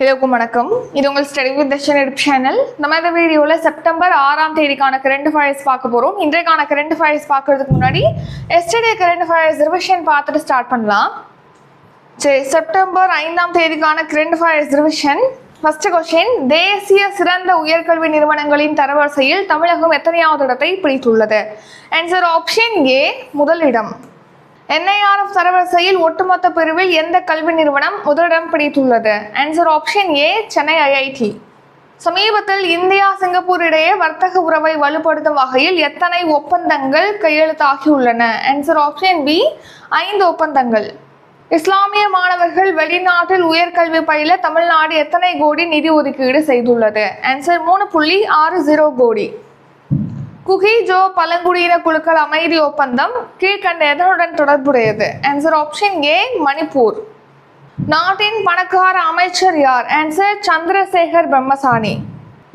எல்லோருக்கும் வணக்கம். இது உங்கள் study with Darshan YouTube channel. நம்ம இந்த வீடியோவில் செப்டம்பர் 6ஆம் தேதிக்கான கரண்ட் அஃபேர்ஸ் பார்க்க போகிறோம். இன்றைக்கான கரண்ட் அஃபேர்ஸ் பார்க்கறதுக்கு முன்னாடி எஸ்டர்டே கரண்ட் அஃபேர்ஸ் ரிவிஷன் பார்த்துட்டு ஸ்டார்ட் பண்ணலாம். சரி, செப்டம்பர் 5ஆம் தேதிக்கான current affairs revision. First question, தேசிய சிறந்த உயர்கல்வி நிறுவனங்களின் தரவரிசையில் தமிழகம் எத்தனையாவது இடத்தை பிடித்துள்ளது? ஆன்சர் ஆப்ஷன் ஏ, முதலிடம். NIRF தரவரிசையில் ஒட்டுமொத்த பிரிவில் எந்த கல்வி நிறுவனம் முதலிடம் பிடித்துள்ளது? Answer option A, Chennai IIT. சமீபத்தில் இந்தியா சிங்கப்பூர் இடையே வர்த்தக உறவை வலுப்படுத்தும் வகையில் எத்தனை ஒப்பந்தங்கள் கையெழுத்தாகியுள்ளன? ஆன்சர் ஆப்ஷன் பி, 5 ஒப்பந்தங்கள். இஸ்லாமிய மாணவர்கள் வெளிநாட்டில் உயர்கல்வி பயில தமிழ்நாடு எத்தனை கோடி நிதி ஒதுக்கீடு செய்துள்ளது? ஆன்சர் 3.60 கோடி. குகி ஜோ பழங்குடியின குழுக்கள் அமைதி ஒப்பந்தம் கீழ்கண்ட எதனுடன் தொடர்புடையது? Answer option A, Manipur. நாட்டின் பணக்கார அமைச்சர் யார்? ஆன்சர் சந்திரசேகர் பிரம்மசானி.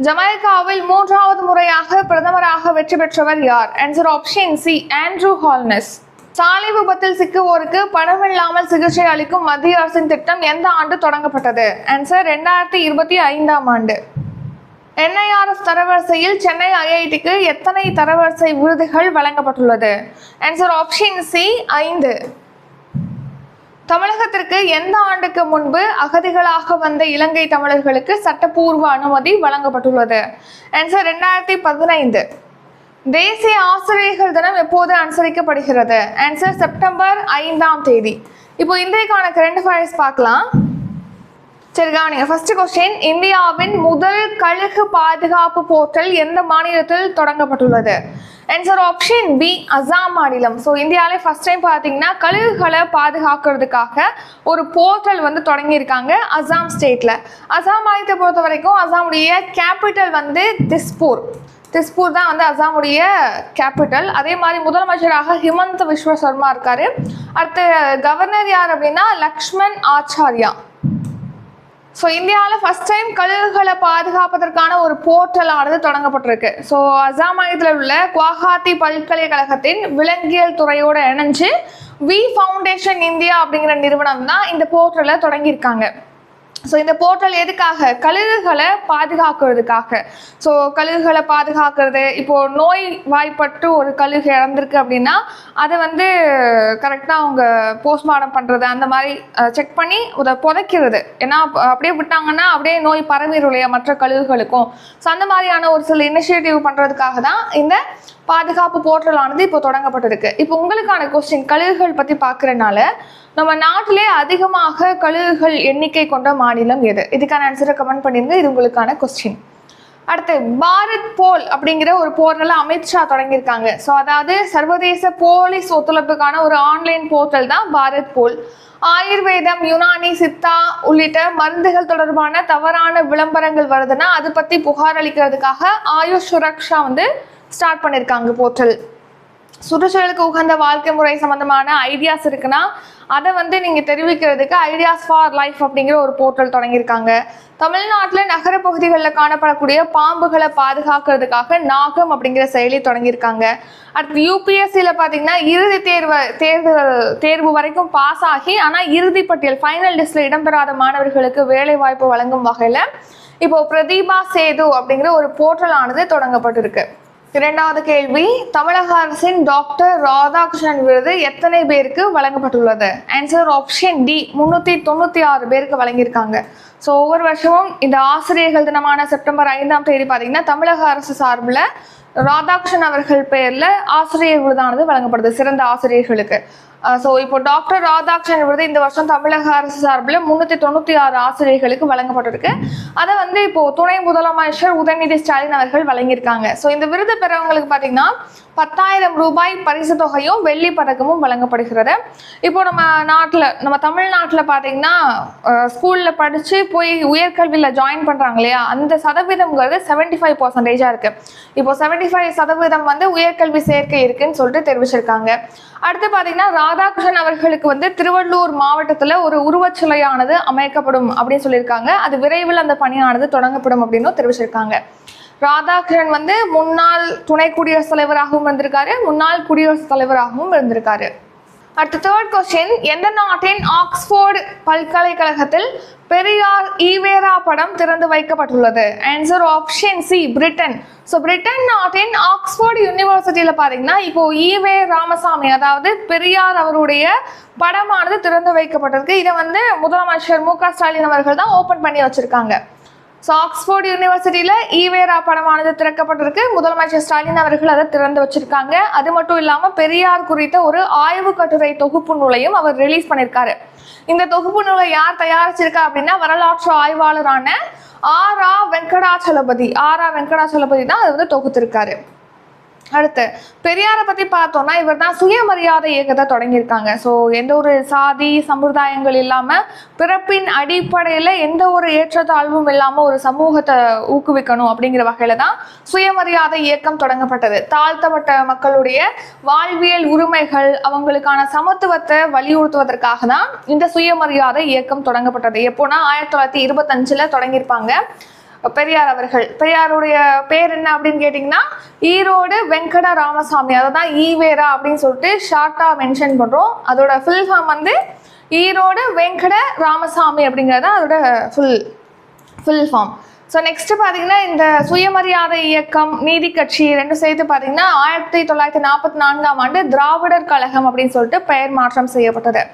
ஜமைக்காவில் 3வது முறையாக பிரதமராக வெற்றி பெற்றவர் யார்? Answer option C, Andrew Holness. சாலை விபத்தில் சிக்குவோருக்கு பணமில்லாமல் சிகிச்சை அளிக்கும் மத்திய அரசின் திட்டம் எந்த ஆண்டு தொடங்கப்பட்டது? ஆன்சர் 2025ஆம் ஆண்டு. NIRF தரவரிசையில் சென்னை IITக்கு எத்தனை தரவரிசை விருதுகள் வழங்கப்பட்டுள்ளது? Answer option C, 5. தமிழகத்திற்கு எந்த ஆண்டுக்கு முன்பு அகதிகளாக வந்த இலங்கை தமிழர்களுக்கு சட்டப்பூர்வ அனுமதி வழங்கப்பட்டுள்ளது? ஆன்சர் 2015. தேசிய ஆசிரியர்கள் தினம் எப்போது அனுசரிக்கப்படுகிறது? ஆன்சர் செப்டம்பர் 5ஆம் தேதி. இப்போ இன்றைக்கான கரண்ட் அஃபேர்ஸ் பார்க்கலாம். சரி, கவனிங்க. ஃபர்ஸ்ட் கொஸ்டின், இந்தியாவின் முதல் கழுகு பாதுகாப்பு போர்ட்டல் எந்த மாநிலத்தில் தொடங்கப்பட்டுள்ளது? ஆன்சர் ஆப்ஷன் பி, அசாம் மாநிலம். ஸோ இந்தியாவிலே ஃபர்ஸ்ட் டைம் பார்த்தீங்கன்னா கழுகுகளை பாதுகாக்கிறதுக்காக ஒரு போர்ட்டல் வந்து தொடங்கியிருக்காங்க அசாம் ஸ்டேட்ல. அசாம் மாநிலத்தை பொறுத்த வரைக்கும் அசாமுடைய கேபிட்டல் வந்து திஸ்பூர் தான் வந்து அசாமுடைய கேபிட்டல். அதே மாதிரி முதலமைச்சராக ஹிமந்த விஸ்வ சர்மா இருக்காரு. அடுத்து கவர்னர் யார் அப்படின்னா லக்ஷ்மண் ஆச்சாரியா. ஸோ இந்தியாவில் ஃபர்ஸ்ட் டைம் கழுகுகளை பாதுகாப்பதற்கான ஒரு போர்ட்டல் ஆனது தொடங்கப்பட்டிருக்கு. ஸோ அசாம் மாநிலத்தில் உள்ள குவஹாத்தி பல்கலைக்கழகத்தின் விலங்கியல் துறையோடு இணைஞ்சு வி ஃபவுண்டேஷன் இந்தியா அப்படிங்கிற நிறுவனம் தான் இந்த போர்ட்டலை தொடங்கியிருக்காங்க. ஸோ இந்த போர்ட்டல் எதுக்காக? கழுகுகளை பாதுகாக்கிறதுக்காக. ஸோ கழுகுகளை பாதுகாக்கிறது, இப்போது நோய் வாய்ப்பட்டு ஒரு கழுகு இறந்துருக்கு அப்படின்னா அதை வந்து கரெக்டாக அவங்க போஸ்ட்மார்ட்டம் பண்ணுறது, அந்த மாதிரி செக் பண்ணி அதை புதைக்கிறது. ஏன்னா அப்படியே விட்டாங்கன்னா அப்படியே நோய் பரவிடும் இல்லையா மற்ற கழுகுகளுக்கும். ஸோ அந்த மாதிரியான ஒரு சில இனிஷியேட்டிவ் பண்ணுறதுக்காக தான் இந்த பாதுகாப்பு போர்ட்டலானது இப்போ தொடங்கப்பட்டிருக்கு. இப்போ உங்களுக்கான கொஸ்டின், கழுகுகள் பற்றி பார்க்குறதுனால நம்ம நாட்டிலே அதிகமாக கழுகுகள் எண்ணிக்கை கொண்ட மாநிலம் எது? இதுக்கான ஆன்சரை கமெண்ட் பண்ணிருங்க. இது உங்களுக்கான கொஸ்டின். அடுத்து, பாரத் போல் அப்படிங்கிற ஒரு போர்ட்டலை அமித்ஷா தொடங்கியிருக்காங்க. ஸோ அதாவது சர்வதேச போலீஸ் ஒத்துழைப்புக்கான ஒரு ஆன்லைன் போர்ட்டல் தான் பாரத் போல். ஆயுர்வேதம், யுனானி, சித்தா உள்ளிட்ட மருந்துகள் தொடர்பான தவறான விளம்பரங்கள் வருதுன்னா அது பற்றி புகார் அளிக்கிறதுக்காக ஆயுஷ் சுரக்ஷா வந்து ஸ்டார்ட் பண்ணியிருக்காங்க போர்ட்டல். சுற்றுச்சூழலுக்கு உகந்த வாழ்க்கை முறை சம்பந்தமான ஐடியாஸ் இருக்குன்னா அதை வந்து நீங்கள் தெரிவிக்கிறதுக்கு ஐடியாஸ் ஃபார் லைஃப் அப்படிங்கிற ஒரு போர்ட்டல் தொடங்கியிருக்காங்க. தமிழ்நாட்டில் நகர பகுதிகளில் காணப்படக்கூடிய பாம்புகளை பாதுகாக்கிறதுக்காக நாகம் அப்படிங்கிற செயலி தொடங்கியிருக்காங்க. அடுத்து UPSCயில் பார்த்தீங்கன்னா இறுதி தேர்வு வரைக்கும் பாஸ் ஆகி ஆனால் இறுதி பட்டியல் ஃபைனல் லிஸ்ட்டில் இடம்பெறாத மாணவர்களுக்கு வேலை வாய்ப்பு வழங்கும் வகையில் இப்போ பிரதீபா சேது அப்படிங்கிற ஒரு போர்ட்டல் ஆனது தொடங்கப்பட்டிருக்கு. இரண்டாவது கேள்வி, தமிழக அரசின் டாக்டர் ராதாகிருஷ்ணன் விருது எத்தனை பேருக்கு வழங்கப்பட்டுள்ளது? ஆன்சர் ஆப்ஷன் டி, 396 பேருக்கு வழங்கியிருக்காங்க. ஸோ ஒவ்வொரு வருஷமும் இந்த ஆசிரியர்கள் தினமான செப்டம்பர் 5ஆம் தேதி பார்த்தீங்கன்னா தமிழக அரசு சார்பில் ராதாகிருஷ்ணன் அவர்கள் பெயரில் ஆசிரியர் விருதானது வழங்கப்படுது சிறந்த ஆசிரியர்களுக்கு. ஸோ இப்போ டாக்டர் ராதாகிருஷ்ணன் விருது இந்த வருஷம் தமிழக அரசு சார்பில் 396 ஆசிரியர்களுக்கு வழங்கப்பட்டிருக்கு. அதை வந்து இப்போ துணை முதலமைச்சர் உதயநிதி ஸ்டாலின் அவர்கள் வழங்கியிருக்காங்க. ஸோ இந்த விருது பெறவங்களுக்கு பார்த்தீங்கன்னா 10,000 ரூபாய் பரிசு தொகையும் வெள்ளி பதக்கமும் வழங்கப்படுகிறது. இப்போ நம்ம தமிழ்நாட்டில் பார்த்தீங்கன்னா ஸ்கூலில் படித்து போய் உயர்கல்வியில் ஜாயின் பண்ணுறாங்க இல்லையா, அந்த சதவீதம்ங்கிறது 75% இருக்கு. இப்போ 75% வந்து உயர்கல்வி சேர்க்கை இருக்குன்னு சொல்லிட்டு தெரிவிச்சிருக்காங்க. அடுத்து பார்த்தீங்கன்னா ராதாகிருஷ்ணன் அவர்களுக்கு வந்து திருவள்ளூர் மாவட்டத்தில் ஒரு உருவச்சிலையானது அமைக்கப்படும் அப்படின்னு சொல்லியிருக்காங்க. அது விரைவில் அந்த பணியானது தொடங்கப்படும் அப்படின்னு தெரிவிச்சிருக்காங்க. ராதாகிருஷ்ணன் வந்து முன்னாள் துணை குடியரசுத் தலைவராகவும் இருந்திருக்காரு, முன்னாள் குடியரசுத் தலைவராகவும் இருந்திருக்காரு. அடுத்த தேர்ட் கொஸ்டின், எந்த நாட்டின் ஆக்ஸ்போர்டு பல்கலைக்கழகத்தில் பெரியார் ஈவேரா படம் திறந்து வைக்கப்பட்டுள்ளது? Answer option C, Britain. So Britain நாட்டின் ஆக்ஸ்போர்டு யூனிவர்சிட்டியில் பார்த்தீங்கன்னா இப்போ ஈவே ராமசாமி, அதாவது பெரியார் அவருடைய படமானது திறந்து வைக்கப்பட்டிருக்கு. இதை வந்து முதலமைச்சர் மு.க. ஸ்டாலின் அவர்கள் தான் ஓப்பன் பண்ணி வச்சிருக்காங்க. ஸோ ஆக்ஸ்போர்ட் யூனிவர்சிட்டியில் ஈவேரா படமானது திறக்கப்பட்டிருக்கு. முதலமைச்சர் ஸ்டாலின் அவர்கள் அதை திறந்து வச்சிருக்காங்க. அது மட்டும் இல்லாமல் பெரியார் குறித்த ஒரு ஆய்வு கட்டுரை தொகுப்பு நூலையும் அவர் ரிலீஸ் பண்ணியிருக்காரு. இந்த தொகுப்பு நூலை யார் தயாரிச்சிருக்கா அப்படின்னா வரலாற்று ஆய்வாளரான ஆரா வெங்கடாச்சலபதி தான் அது வந்து தொகுத்திருக்காரு. அடுத்து பெரியாரை பற்றி பார்த்தோம்னா இவர் தான் சுயமரியாதை இயக்கத்தை தொடங்கியிருக்காங்க. ஸோ எந்த ஒரு சாதி சம்பிரதாயங்கள் இல்லாமல் பிறப்பின் அடிப்படையில் எந்த ஒரு ஏற்றத்தாழ்வும் இல்லாமல் ஒரு சமூகத்தை ஊக்குவிக்கணும் அப்படிங்கிற வகையில் தான் சுயமரியாதை இயக்கம் தொடங்கப்பட்டது. தாழ்த்தப்பட்ட மக்களுடைய வாழ்வியல் உரிமைகள், அவங்களுக்கான சமத்துவத்தை வலியுறுத்துவதற்காக தான் இந்த சுயமரியாதை இயக்கம் தொடங்கப்பட்டது. எப்போனா 1925 தொடங்கியிருப்பாங்க பெரியார் அவர்கள். பெரியாருடைய பேர் என்ன அப்படின்னு கேட்டிங்கன்னா ஈரோடு வெங்கட ராமசாமி, அதை தான் ஈவேரா அப்படின்னு சொல்லிட்டு ஷார்ட்டாக மென்ஷன் பண்ணுறோம். அதோட ஃபுல் ஃபார்ம் வந்து ஈரோடு வெங்கட ராமசாமி அப்படிங்கிறது அதோட ஃபுல் ஃபார்ம். ஸோ நெக்ஸ்ட் பார்த்தீங்கன்னா இந்த சுயமரியாதை இயக்கம், நீதி கட்சி ரெண்டும் சேர்த்து பார்த்தீங்கன்னா 1944ஆம் ஆண்டு திராவிடர் கழகம் அப்படின்னு சொல்லிட்டு பெயர் மாற்றம் செய்யப்பட்டது.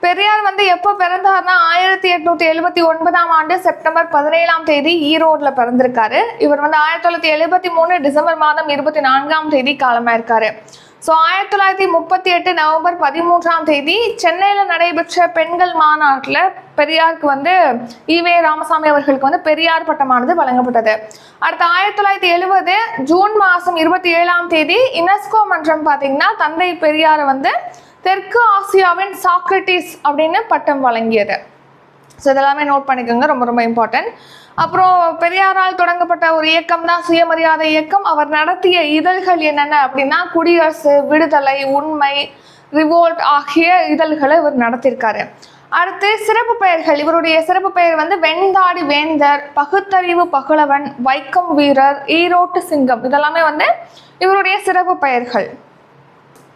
பெரியார் வந்து எப்போ பிறந்தார்னா 1879ஆம் ஆண்டு செப்டம்பர் 17ஆம் தேதி ஈரோடுல பிறந்திருக்காரு. இவர் வந்து 1973 டிசம்பர் மாதம் 24ஆம் தேதி காலமாயிருக்காரு. ஸோ 1938 நவம்பர் 13ஆம் தேதி சென்னையில் நடைபெற்ற பெண்கள் மாநாட்டில் பெரியாருக்கு வந்து ஈவே ராமசாமி அவர்களுக்கு வந்து பெரியார் பட்டமானது வழங்கப்பட்டது. அடுத்த 1970 ஜூன் மாதம் 27ஆம் தேதி யுனெஸ்கோ மன்றம் பார்த்தீங்கன்னா தந்தை பெரியாரை வந்து தெற்கு ஆசியாவின் சாக்ரட்டிஸ் அப்படின்னு பட்டம் வழங்கியது. ஸோ இதெல்லாமே நோட் பண்ணிக்கோங்க, ரொம்ப ரொம்ப இம்பார்ட்டன்ட். அப்புறம் பெரியாரால் தொடங்கப்பட்ட ஒரு இயக்கம் தான் சுயமரியாதை இயக்கம். அவர் நடத்திய இதழ்கள் என்னென்ன அப்படின்னா குடியரசு, விடுதலை, உண்மை, ரிவோல்ட் ஆகிய இதழ்களை இவர் நடத்தியிருக்காரு. அடுத்து சிறப்பு பெயர்கள். இவருடைய சிறப்பு பெயர் வந்து வெண்தாடி வேந்தர், பகுத்தறிவு பகலவன், வைக்கம் வீரர், ஈரோட்டு சிங்கம், இதெல்லாமே வந்து இவருடைய சிறப்பு பெயர்கள்.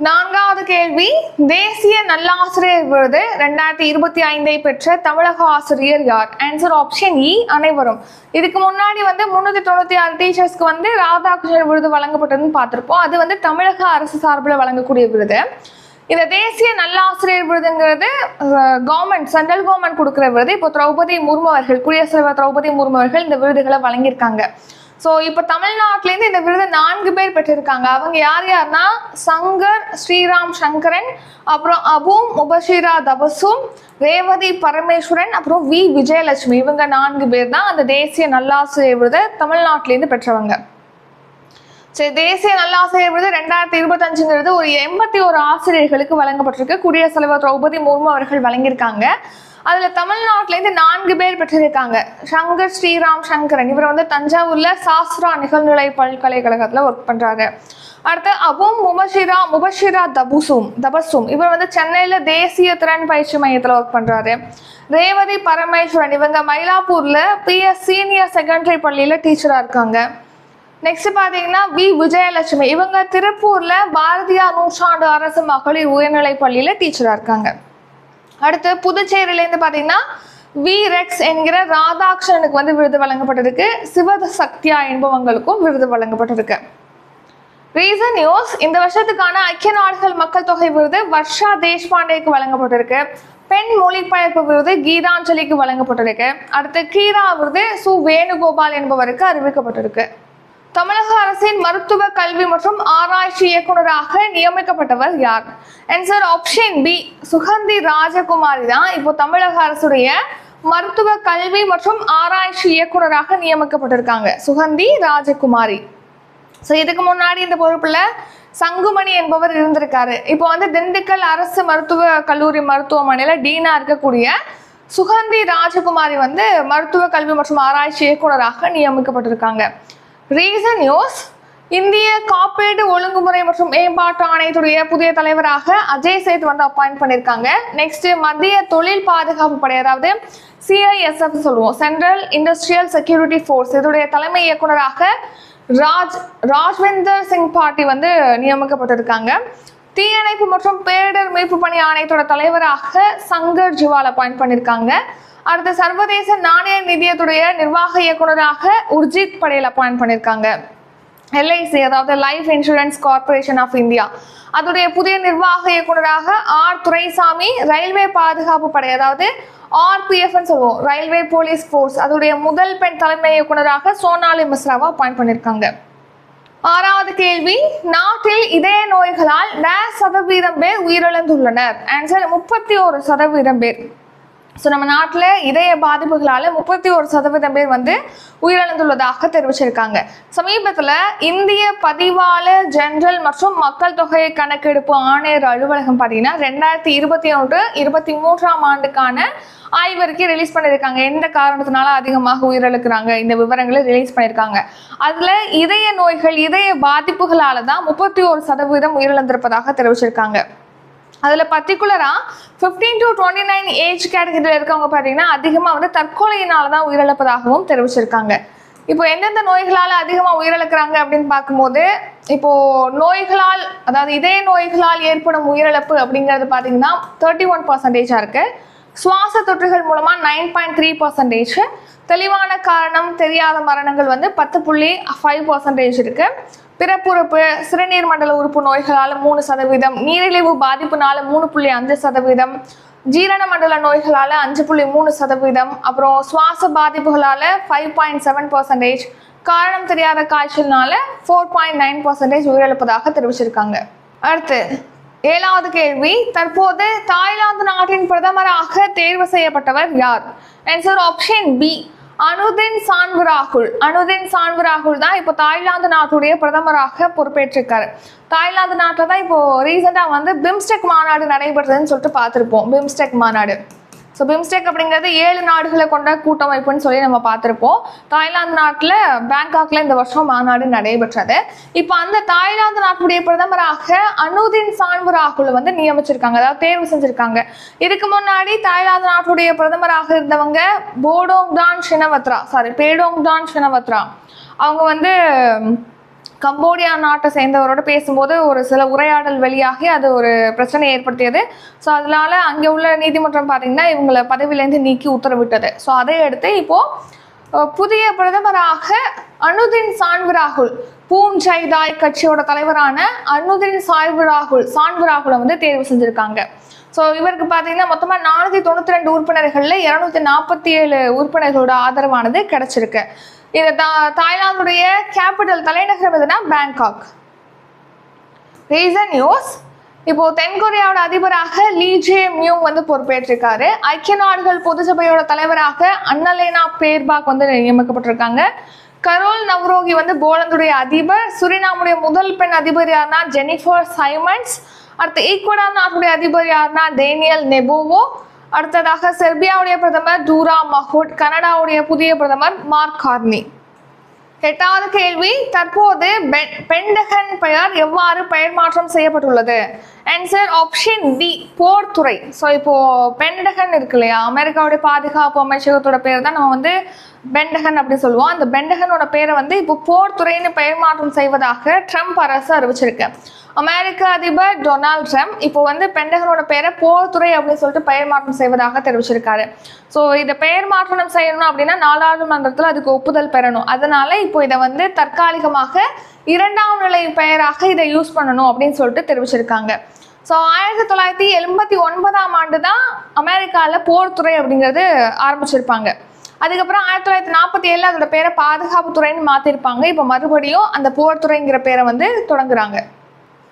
4வது கேள்வி, தேசிய நல்லாசிரியர் விருது 2025 பெற்ற தமிழக ஆசிரியர் யார்? ஆன்சர் ஆப்ஷன் இ, அனைவரும். இதுக்கு முன்னாடி வந்து 396 டீச்சர்ஸ்க்கு வந்து ராதாகிருஷ்ணன் விருது வழங்கப்பட்டதுன்னு பார்த்துருப்போம். அது வந்து தமிழக அரசு சார்பில் வழங்கக்கூடிய விருது. இந்த தேசிய நல்லாசிரியர் விருதுங்கிறது கவர்மெண்ட், சென்ட்ரல் கவர்மெண்ட் கொடுக்குற விருது. இப்போ திரௌபதி முர்மு அவர்கள், குடியரசுத் தலைவர் திரௌபதி முர்மு அவர்கள் இந்த விருதுகளை வழங்கியிருக்காங்க. ஸோ இப்போ தமிழ்நாட்டிலேருந்து இந்த விருது 4 பேர் பெற்றிருக்காங்க. அவங்க யார்னா சங்கர் ஸ்ரீராம் சங்கரன், அப்புறம் அபூம் முபஷிரா தபசும், ரேவதி பரமேஸ்வரன், அப்புறம் வி விஜயலட்சுமி. இவங்க 4 பேர் தான் அந்த தேசிய நல்லாசிரியர் விருதை தமிழ்நாட்டிலேருந்து பெற்றவங்க. சரி, தேசிய நல்லாசிரியர் விருது 2025 ஒரு 81 ஆசிரியர்களுக்கு வழங்கப்பட்டிருக்கு. குடியரசுத் தலைவர் திரௌபதி முர்மு அவர்கள் வழங்கியிருக்காங்க. அதில் தமிழ்நாட்டிலேருந்து 4 பேர் பெற்றிருக்காங்க. சங்கர் ஸ்ரீராம் சங்கரன், இவர் வந்து தஞ்சாவூர்ல சாஸ்திரா நிகழ்நிலை பல்கலைக்கழகத்தில் ஒர்க் பண்றாரு. அடுத்து அபூம் முபஷிரா தபசும், இவர் வந்து சென்னையில தேசிய திறன் பயிற்சி மையத்தில் ஒர்க் பண்றாரு. ரேவதி பரமேஸ்வரன், இவங்க மயிலாப்பூர்ல PS சீனியர் செகண்டரி பள்ளியில டீச்சரா இருக்காங்க. நெக்ஸ்ட் பாத்தீங்கன்னா வி விஜயலட்சுமி, இவங்க திருப்பூர்ல பாரதியார் நூற்றாண்டு அரசு மகளிர் உயர்நிலை பள்ளியில டீச்சரா இருக்காங்க. அடுத்து புதுச்சேரியிலேருந்து பார்த்தீங்கன்னா வி ரெக்ஸ் என்கிற ராதாகிருஷ்ணனுக்கு வந்து விருது வழங்கப்பட்டிருக்கு. சிவசக்தியா என்பவங்களுக்கும் விருது வழங்கப்பட்டிருக்கு. ரீசன் நியூஸ், இந்த வருஷத்துக்கான ஐக்கிய நாடுகள் மக்கள் தொகை விருது வர்ஷா தேஷ்பாண்டேக்கு வழங்கப்பட்டிருக்கு. பெண் மொழிபெயர்ப்பு விருது கீதாஞ்சலிக்கு வழங்கப்பட்டிருக்கு. அடுத்து கீரா விருது சு வேணுகோபால் என்பவருக்கு அறிவிக்கப்பட்டிருக்கு. தமிழக அரசின் மருத்துவ கல்வி மற்றும் ஆராய்ச்சி இயக்குநராக நியமிக்கப்பட்டவர் யார்? ஆன்சர் ஆப்ஷன் பி, சுகந்தி ராஜகுமாரி தான் இப்போ தமிழக அரசுடைய மருத்துவ கல்வி மற்றும் ஆராய்ச்சி இயக்குநராக நியமிக்கப்பட்டிருக்காங்க, சுகந்தி ராஜகுமாரி. ஸோ இதுக்கு முன்னாடி இந்த பொறுப்புல சங்குமணி என்பவர் இருந்திருக்காரு. இப்போ வந்து திண்டுக்கல் அரசு மருத்துவ கல்லூரி மருத்துவமனையில டீனா இருக்கக்கூடிய சுகந்தி ராஜகுமாரி வந்து மருத்துவ கல்வி மற்றும் ஆராய்ச்சி இயக்குநராக நியமிக்கப்பட்டிருக்காங்க. ரீசன் நியூஸ், இந்திய காப்பீடு ஒழுங்குமுறை மற்றும் மேம்பாட்டு ஆணையத்துடைய புதிய தலைவராக அஜய் சேத் வந்து அப்பாயிண்ட் பண்ணியிருக்காங்க. நெக்ஸ்ட் மத்திய தொழில் பாதுகாப்பு படை, அதாவது CISF சொல்லுவோம், சென்ட்ரல் இண்டஸ்ட்ரியல் செக்யூரிட்டி ஃபோர்ஸ், இதோடைய தலைமை இயக்குநராக ராஜ்விந்தர் சிங் பாட்டி வந்து நியமிக்கப்பட்டிருக்காங்க. தீயணைப்பு மற்றும் பேரிடர் மீட்பு பணி ஆணையத்தோட தலைவராக சங்கர் ஜிவால் அப்பாயிண்ட் பண்ணியிருக்காங்க. அடுத்து சர்வதேச நாணய நிதியத்துடைய நிர்வாக இயக்குநராக உர்ஜித் படேல் அப்பாயிண்ட் பண்ணியிருக்காங்க. LIC அதாவது life insurance corporation of India அதோடைய புதிய நிர்வாக இயக்குநராக ஆர் துரைசாமி ரயில்வே பாதுகாப்பு படை அதாவது RPF சொல்லுவோம், ரயில்வே போலீஸ் போர்ஸ் அதோடைய முதல் பெண் தலைமை இயக்குநராக சோனாலி மிஸ்ராவை அப்பாயிண்ட் பண்ணியிருக்காங்க. 6வது கேள்வி, நாட்டில் இதய நோய்களால் 0% பேர் உயிரிழந்துள்ளனர். ஆன்சர் 31% பேர். ஸோ நம்ம நாட்டில் இதய பாதிப்புகளால் 31% பேர் வந்து உயிரிழந்துள்ளதாக தெரிவிச்சிருக்காங்க. சமீபத்தில் இந்திய பதிவாளர் ஜெனரல் மற்றும் மக்கள் தொகை கணக்கெடுப்பு ஆணையர் அலுவலகம் பார்த்தீங்கன்னா 2021-23 ஆண்டுக்கான ஆய்வறிக்கை ரிலீஸ் பண்ணியிருக்காங்க. எந்த காரணத்தினால அதிகமாக உயிரிழக்கிறாங்க இந்த விவரங்களை ரிலீஸ் பண்ணியிருக்காங்க. அதில் இதய நோய்கள் இதய பாதிப்புகளால் தான் 31% உயிரிழந்திருப்பதாக தெரிவிச்சிருக்காங்க. அதில் பர்டிகுலராக 15 to 29 ஏஜ் கேட்டகரியில் இருக்கவங்க பார்த்தீங்கன்னா அதிகமாக வந்து தற்கொலையினால தான் உயிரிழப்பதாகவும் தெரிவிச்சிருக்காங்க. இப்போ எந்தெந்த நோய்களால் அதிகமாக உயிரிழக்கிறாங்க அப்படின்னு பார்க்கும்போது இப்போது நோய்களால் அதாவது இதய நோய்களால் ஏற்படும் உயிரிழப்பு அப்படிங்கிறது பார்த்தீங்கன்னா 31% இருக்குது. சுவாச தொற்றுகள் மூலமாக 9.3%, தெளிவான காரணம் தெரியாத மரணங்கள் வந்து 10.5% இருக்கு. பிறப்புறுப்பு சிறுநீர் மண்டல உறுப்பு நோய்களால் 3%, நீரிழிவு பாதிப்புனால 3.5%, ஜீரண மண்டல நோய்களால் 5.3%, அப்புறம் சுவாச பாதிப்புகளால் 5.7%, காரணம் தெரியாத காய்ச்சல்னால 4.9% உயிரிழப்பதாக தெரிவிச்சிருக்காங்க. அடுத்து 7வது கேள்வி, தற்போது தாய்லாந்து நாட்டின் பிரதமராக தேர்வு செய்யப்பட்டவர் யார்? Answer option B, Anutin Charnvirakul. Anutin Charnvirakul தான் இப்போ தாய்லாந்து நாட்டுடைய பிரதமராக பொறுப்பேற்றிருக்காரு. தாய்லாந்து நாட்டில் தான் இப்போ ரீசெண்டாக வந்து பிம்ஸ்டெக் மாநாடு நடைபெற்றதுன்னு சொல்லிட்டு பார்த்துருப்போம். பிம்ஸ்டெக் மாநாடு. ஸோ பிம்ஸ்டெக் அப்படிங்கிறது 7 நாடுகளை கொண்ட கூட்டமைப்புன்னு சொல்லி நம்ம பார்த்துருப்போம். தாய்லாந்து நாட்டில் பேங்காக்ல இந்த வருஷம் மாநாடு நடைபெற்றது. இப்போ அந்த தாய்லாந்து நாட்டுடைய பிரதமராக அனுதின் சான்வராகுல் வந்து நியமிச்சிருக்காங்க, அதாவது தேர்வு செஞ்சிருக்காங்க. இதுக்கு முன்னாடி தாய்லாந்து நாட்டுடைய பிரதமராக இருந்தவங்க பேடோங்டான் ஷினவத்ரா. அவங்க வந்து கம்போடியா நாட்டை சேர்ந்தவரோட பேசும்போது ஒரு சில உரையாடல் வெளியாகி அது ஒரு பிரச்சனையை ஏற்படுத்தியது. ஸோ அதனால அங்கே உள்ள நீதிமன்றம் பார்த்தீங்கன்னா இவங்களை பதவியிலேருந்து நீக்கி உத்தரவிட்டது. ஸோ அதை அடுத்து இப்போது புதிய பிரதமராக அனுதின் சான்வராகுல் பூம் ஜைதாய் கட்சியோட தலைவரான அனுதின் சான்வராகுலை வந்து தேர்வு செஞ்சுருக்காங்க. ஸோ இவருக்கு பார்த்தீங்கன்னா மொத்தமாக 492 உறுப்பினர்களில் 247 உறுப்பினர்களோட ஆதரவானது கிடைச்சிருக்கு. இது தாய்லாந்துடைய கேபிட்டல் தலைநகரம் எதுனா பேங்காக். ரீசன் நியூஸ், இப்போ தென்கொரியாவோட அதிபராக லீ ஜே மியூங் வந்து பொறுப்பேற்றிருக்காரு. ஐக்கிய நாடுகள் பொது சபையோட தலைவராக அன்னலேனா பேர்பாக் வந்து நியமிக்கப்பட்டிருக்காங்க. கரோல் நவ்ரோகி வந்து போலந்துடைய அதிபர். சுரினாமுடைய முதல் பெண் அதிபர் யாருன்னா ஜெனிஃபர் சைமன்ஸ். அடுத்து ஈக்குவடார் நாட்டுடைய அதிபர் யாருன்னா டேனியல் நெபோவோ. அடுத்ததாக செர்பியாவுடைய பிரதமர் டூரா மஹூட். கனடாவுடைய புதிய பிரதமர் மார்க் கார்னி. 8வது கேள்வி, தற்போது பென்டகன் பெயர் எவ்வாறு பெயர் மாற்றம் செய்யப்பட்டுள்ளது? ஆன்சர் ஆப்ஷன் டி, போர்த்துறை. ஸோ இப்போ பென்டகன் இருக்கு இல்லையா, அமெரிக்காவுடைய பாதுகாப்பு அமைச்சகத்தோட பேர் தான் நம்ம வந்து பென்டகன் அப்படின்னு சொல்லுவோம். அந்த பென்டகனோட பேரை வந்து இப்போ போர்த்துறைன்னு பெயர் மாற்றம் செய்வதாக ட்ரம்ப் அரசு அறிவிச்சிருக்கு. அமெரிக்க அதிபர் டொனால்ட் ட்ரம்ப் இப்போ வந்து பென்டகனோட பேரை போர்த்துறை அப்படின்னு சொல்லிட்டு பெயர் மாற்றம் செய்வதாக தெரிவிச்சிருக்காரு. ஸோ இதை பெயர் மாற்றம் செய்யணும் அப்படின்னா நாடாளுமன்றத்தில் அதுக்கு ஒப்புதல் பெறணும். அதனால இப்போ இதை வந்து தற்காலிகமாக 2ஆம் நிலை பெயராக இதை யூஸ் பண்ணணும் அப்படின்னு சொல்லிட்டு தெரிவிச்சிருக்காங்க. ஸோ 1979ஆம் ஆண்டு தான் அமெரிக்காவில் போர்த்துறை அப்படிங்கிறது ஆரம்பிச்சிருப்பாங்க. அதுக்கப்புறம் 1947 அதோட பேரை பாதுகாப்புத்துறைன்னு மாற்றிருப்பாங்க. இப்போ மறுபடியும் அந்த போர்த்துறைங்கிற பேரை வந்து தொடங்குறாங்க.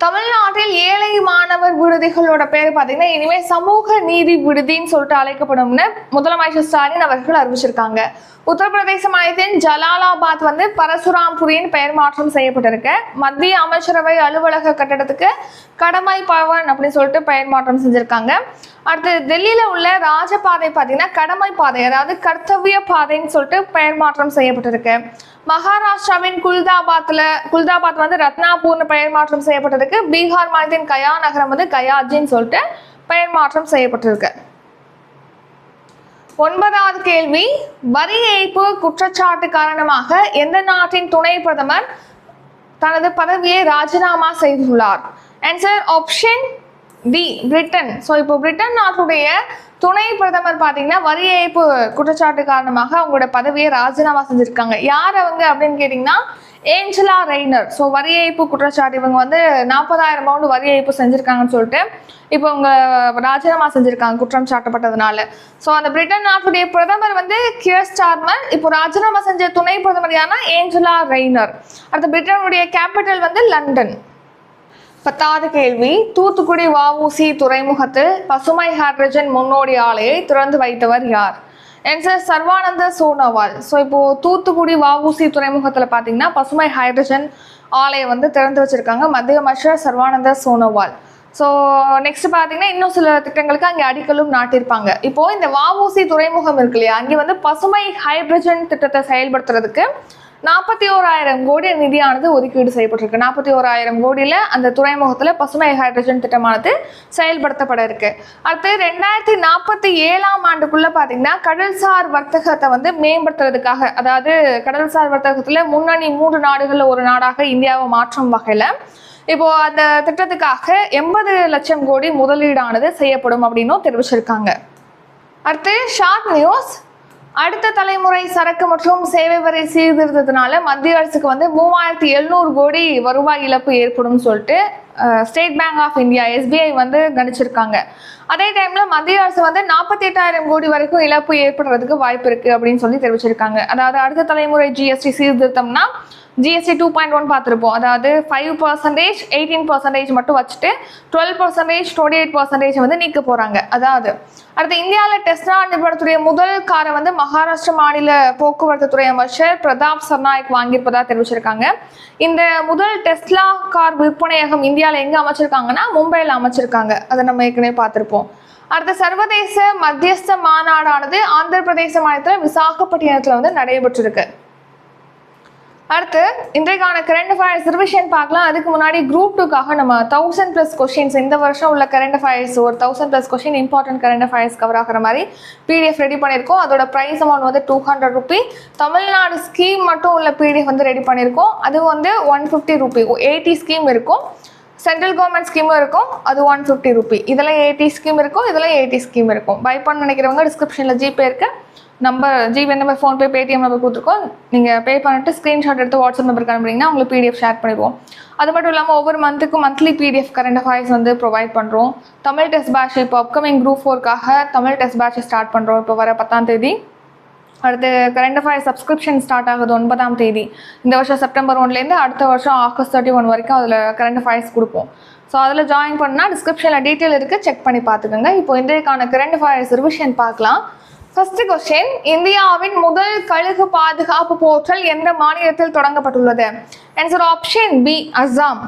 தமிழ்நாட்டில் ஏழை மாணவர் விடுதிகளோட பேர் பார்த்தீங்கன்னா இனிமேல் சமூக நீதி விடுதின்னு சொல்லிட்டு அழைக்கப்படும்னு முதலமைச்சர் ஸ்டாலின் அவர்கள் அறிவிச்சிருக்காங்க. உத்தரப்பிரதேச மாநிலத்தின் ஜலாலாபாத் வந்து பரசுராம்புரின்னு பெயர் மாற்றம் செய்யப்பட்டிருக்கு. மத்திய அமைச்சரவை அலுவலக கட்டடத்துக்கு கடமை பவன் அப்படின்னு சொல்லிட்டு பெயர் மாற்றம் செஞ்சிருக்காங்க. அடுத்து டெல்லியில உள்ள ராஜபாதை பார்த்தீங்கன்னா கடமை பாதை அதாவது கர்த்தவிய பாதைன்னு சொல்லிட்டு பெயர் மாற்றம் செய்யப்பட்டிருக்கு. மகாராஷ்டிராவின் குல்தாபாத் வந்து ரத்னாபூர்னு பெயர் மாற்றம் செய்யப்பட்டிருக்கு. பீகார் மாநிலத்தின் கயா நகரம் வந்து கயாஜின்னு சொல்லிட்டு பெயர் மாற்றம் செய்யப்பட்டிருக்கு. 9வது கேள்வி, வரி ஏய்ப்பு குற்றச்சாட்டு காரணமாக எந்த நாட்டின் துணை பிரதமர் தனது பதவியை ராஜினாமா செய்துள்ளார்? Answer option D Britain. So இப்போ பிரிட்டன் நாட்டுடைய துணை பிரதமர் பார்த்தீங்கன்னா வரி ஏய்ப்பு குற்றச்சாட்டு காரணமாக அவங்களோட பதவியை ராஜினாமா செஞ்சுருக்காங்க. யார் அவங்க அப்படின்னு கேட்டிங்கன்னா ஏஞ்சலா ரெய்னர். ஸோ வரி ஏய்ப்பு குற்றச்சாட்டு இவங்க வந்து 40,000 பவுண்டு வரி ஏய்ப்பு செஞ்சுருக்காங்கன்னு சொல்லிட்டு இப்போ அவங்க ராஜினாமா செஞ்சுருக்காங்க குற்றம் சாட்டப்பட்டதுனால. ஸோ அந்த பிரிட்டன் நாட்டுடைய பிரதமர் வந்து கியர் ஸ்டார்மர். இப்போ ராஜினாமா செஞ்ச துணை பிரதமர் யாருன்னா ஏஞ்சலா ரெய்னர். அடுத்த பிரிட்டனுடைய கேபிட்டல் வந்து லண்டன். 10வது கேள்வி, தூத்துக்குடி வஉசி துறைமுகத்தில் பசுமை ஹைட்ரஜன் முன்னோடி ஆலையை திறந்து வைத்தவர் யார்? ஆன்சர் சர்வானந்த சோனோவால். ஸோ இப்போ தூத்துக்குடி வஉசி துறைமுகத்தில் பார்த்தீங்கன்னா பசுமை ஹைட்ரஜன் ஆலையை வந்து திறந்து வச்சிருக்காங்க மத்திய அமைச்சர் சர்வானந்த சோனோவால். ஸோ நெக்ஸ்ட் பார்த்தீங்கன்னா இன்னும் சில திட்டங்களுக்கு அங்கே அடிக்கலும் நாட்டியிருப்பாங்க. இப்போ இந்த வஉசி துறைமுகம் இருக்கு இல்லையா, அங்கே வந்து பசுமை ஹைட்ரஜன் திட்டத்தை செயல்படுத்துறதுக்கு 41,000 கோடி நிதியானது ஒதுக்கீடு செய்யப்பட்டிருக்கு. 41,000 கோடியில் அந்த துறைமுகத்தில் பசுமை ஹைட்ரஜன் திட்டமானது செயல்படுத்தப்பட இருக்கு. அடுத்து 2047ஆம் ஆண்டுக்குள்ள பார்த்தீங்கன்னா கடல்சார் வர்த்தகத்தை வந்து மேம்படுத்துறதுக்காக, அதாவது கடல்சார் வர்த்தகத்தில் முன்னணி 3 நாடுகளில் ஒரு நாடாக இந்தியாவை மாற்றும் வகையில் இப்போ அந்த திட்டத்துக்காக 80 லட்சம் கோடி முதலீடானது செய்யப்படும் அப்படின்னும் தெரிவிச்சிருக்காங்க. அடுத்து ஷார்ட் நியூஸ். அடுத்த தலைமுறை சரக்கு மற்றும் சேவை வரி சீர்திருத்தத்தினால மத்திய அரசுக்கு வந்து 3,700 கோடி வருவாய் இழப்பு ஏற்படும் சொல்லிட்டு State Bank of India SBI வந்து கணிச்சிருக்காங்க. அதே டைம்ல மத்திய அரசு வந்து 48,000 கோடி வரைக்கும் இழப்பு ஏற்படுறதுக்கு வாய்ப்பு இருக்கு அப்படின்னு சொல்லி தெரிவிச்சிருக்காங்க. அதாவது அடுத்த தலைமுறை GST சீர்திருத்தம்னா GST 2.1 பார்த்துருப்போம். அதாவது 5%, 18% மட்டும் வச்சுட்டு 12%, 28% வந்து நீக்க போறாங்க. அதாவது அடுத்து இந்தியாவில் டெஸ்லா நிறுவனத்துடைய முதல் காரை வந்து மகாராஷ்டிரா மாநில போக்குவரத்து துறை அமைச்சர் பிரதாப் சர்நாயக் வாங்கியிருப்பதா தெரிவிச்சிருக்காங்க. இந்த முதல் டெஸ்லா கார் விற்பனையகம் இந்தியாவில் எங்க அமைச்சிருக்காங்கன்னா மும்பையில் அமைச்சிருக்காங்க. அதை நம்ம ஏற்கனவே பார்த்துருப்போம். அடுத்த சர்வதேச மத்தியஸ்த மாநாடானது ஆந்திர பிரதேச மாநிலத்தில் விசாகப்பட்டினத்தில் வந்து நடைபெற்றிருக்கு. அடுத்து இன்றைக்கான கரண்ட் அஃபேர்ஸ் ரிவிஷன் பார்க்கலாம். அதுக்கு முன்னாடி குரூப் 2க்காக நம்ம 1000+ கொஸ்டின்ஸ் இந்த வருஷம் உள்ள கரண்ட் அஃபேர்ஸ் ஒரு 1000+ question important current affairs cover ஆகிற மாதிரி PDF ரெடி பண்ணியிருக்கோம். அதோட ப்ரைஸ் அமௌண்ட் வந்து 200 ரூபி. தமிழ்நாடு ஸ்கீம் மட்டும் உள்ள PDF வந்து ரெடி பண்ணியிருக்கோம். அது வந்து 150 ரூபி. 80 ஸ்கீம் இருக்கும். சென்ட்ரல் கவர்மெண்ட் ஸ்கீமும் இருக்கும், அது 150 ரூபி. இதில் 80 ஸ்கீம் இருக்கும், இதில் 80 ஸ்கீம் இருக்கும். பை பண்ண நினைக்கிறவங்க டிஸ்கிரிப்ஷனில் ஜிபே இருக்கு, number GPay number, PhonePe, Paytm number கொடுத்துருக்கோம். நீங்கள் பே பண்ணிட்டு ஸ்க்ரீன்ஷாட் எடுத்து வாட்ஸ்அப் நம்பருக்கு அனுப்புனீங்கன்னா உங்களுக்கு PDF ஷேர் பண்ணிடுவோம். அது மட்டும் இல்லாமல் ஒவ்வொரு மந்த்துக்கும் மந்த்லி PDF கரண்ட் அஃபேர்ஸ் வந்து ப்ரொவைட் பண்ணுறோம். தமிழ் டெஸ்ட் பேட்ச் இப்போ அப்கமிங் குரூப் 4க்காக தமிழ் டெஸ்ட் பேட்ச் ஸ்டார்ட் பண்ணுறோம். இப்போ வர 10ஆம் தேதி. அடுத்து கரண்ட் அஃபேர்ஸ் சப்ஸ்கிரிப்ஷன் ஸ்டார்ட் ஆகுது 9ஆம் தேதி. இந்த வருஷம் செப்டம்பர் 1லேருந்து அடுத்த வருஷம் ஆகஸ்ட் 31 வரைக்கும் அதில் கரண்ட் அஃபேர்ஸ் கொடுப்போம். ஸோ அதில் ஜாயின் பண்ணால் டிஸ்கிரிப்ஷனில் டீட்டெயில் இருக்குது, செக் பண்ணி பார்த்துக்கோங்க. இப்போ இன்றைக்கான கரண்ட் அஃபேர்ஸ் ரிவிஷன் பார்க்கலாம். ஃபர்ஸ்ட் கொஸ்டின், இந்தியாவின் முதல் கழுகு பாதுகாப்பு போர்ட்டல் எந்த மாநிலத்தில் தொடங்கப்பட்டுள்ளது? Answer option B Assam.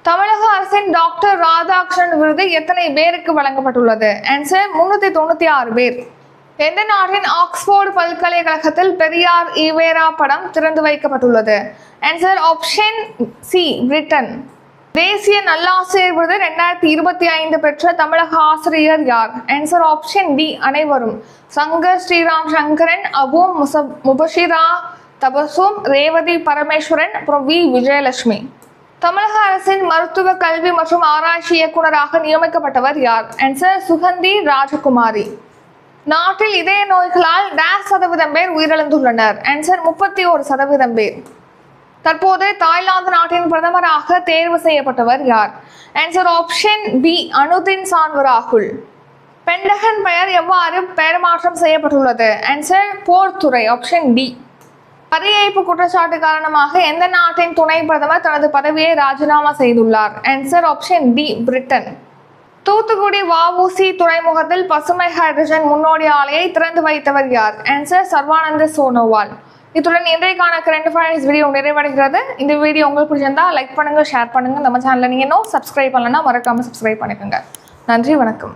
தமிழக அரசின் டாக்டர் ராதாகிருஷ்ணன் விருது எத்தனை பேருக்கு வழங்கப்பட்டுள்ளது? ஆன்சர் 396 பேர். எந்த நாட்டின் ஆக்ஸ்போர்டு பல்கலைக்கழகத்தில் பெரியார் ஈவேரா படம் திறந்து வைக்கப்பட்டுள்ளது? Answer option C Britain. தேசிய நல்லாசிரியர் விருது 2025 பெற்ற தமிழக ஆசிரியர் யார்? ஆன்சர் ஆப்ஷன் டி அனைவரும். சங்கர் ஸ்ரீராம் சங்கரன், அபு முபஷிரா தபசும், ரேவதி பரமேஸ்வரன், அப்புறம் வி விஜயலட்சுமி. தமிழக அரசின் மருத்துவ கல்வி மற்றும் ஆராய்ச்சி இயக்குநராக நியமிக்கப்பட்டவர் யார்? ஆன்சர் சுகந்தி ராஜகுமாரி. நாட்டில் இதய நோய்களால் %% பேர் உயிரிழந்துள்ளனர்? ஆன்சர் 31% பேர். தற்போது தாய்லாந்து நாட்டின் பிரதமராக தேர்வு செய்யப்பட்டவர் யார்? Answer option B Anutin Charnvirakul. Pentagon பெயர் எவ்வாறு பெயர் மாற்றம் செய்யப்பட்டுள்ளது? ஆன்சர் போர்த்துறை, ஆப்ஷன் டி. வரி ஏய்ப்பு குற்றச்சாட்டு காரணமாக எந்த நாட்டின் துணை பிரதமர் தனது பதவியை ராஜினாமா செய்துள்ளார்? Answer option D Britain. Thoothukudi வஉசி துறைமுகத்தில் பசுமை ஹைட்ரஜன் முன்னோடி ஆலையை திறந்து வைத்தவர் யார்? ஆன்சர் சர்வானந்த சோனோவால். இத்துடன் இன்றைக்கான கரண்ட் அஃபேர்ஸ் வீடியோ நிறைவடைகிறது. இந்த வீடியோ உங்களுக்கு பிடிச்சிருந்தா லைக் பண்ணுங்க, ஷேர் பண்ணுங்க. நம்ம சேனலை நீங்க இன்னும் சப்ஸ்கிரைப் பண்ணலன்னா மறக்காம சப்ஸ்கிரைப் பண்ணிக்கோங்க. நன்றி, வணக்கம்.